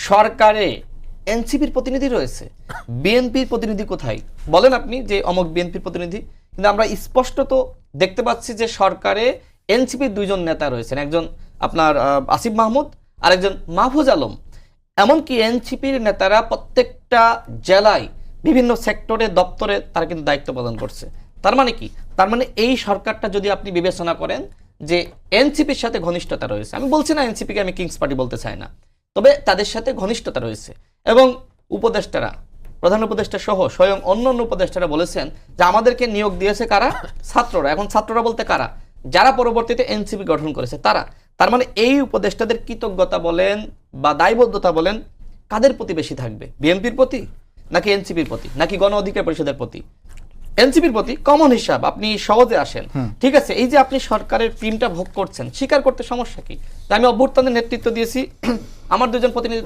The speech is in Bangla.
সরকারে এনসিপির প্রতিনিধি রয়েছে, বিএনপির প্রতিনিধি কোথায় বলেন আপনি যে অমক বিএনপির প্রতিনিধি? কিন্তু আমরা স্পষ্ট তো দেখতে পাচ্ছি যে সরকারে এনসিপির দুইজন নেতা রয়েছেন, একজন আপনার আসিফ মাহমুদ আর একজন মাহফুজ আলম। এমনকি এনসিপির নেতারা প্রত্যেকটা জেলায় বিভিন্ন সেক্টরে দপ্তরে তারা কিন্তু দায়িত্ব পালন করছে। তার মানে কি? তার মানে এই সরকারটা যদি আপনি বিবেচনা করেন যে এনসিপির সাথে ঘনিষ্ঠতা রয়েছে, আমি বলছি না এনসিপিকে আমি কিংস পার্টি বলতে চাই না, তবে তাদের সাথে ঘনিষ্ঠতা রয়েছে। এবং উপদেষ্টারা, প্রধান উপদেষ্টা সহ স্বয়ং অন্য উপদেষ্টারা বলেছেন যে আমাদেরকে নিয়োগ দিয়েছে কারা? ছাত্ররা। এখন ছাত্ররা বলতে কারা? যারা পরবর্তীতে এনসিপি গঠন করেছে তারা। তার মানে এই উপদেষ্টাদের কৃতজ্ঞতা বলেন বা দায়বদ্ধতা বলেন কাদের প্রতি বেশি থাকবে? বিএনপির প্রতি নাকি এনসিপির প্রতি নাকি গণ অধিকার পরিষদের প্রতি? এনসিপির প্রতি। কমন হিসাব, আপনি সহজে আসেন। ঠিক আছে, এই যে আপনি সরকারের ক্রিমটা ভোগ করছেন, স্বীকার করতে সমস্যা কি? আমি অভ্যুত্থানের নেতৃত্ব দিয়েছি, আমার দুজন প্রতিনিধি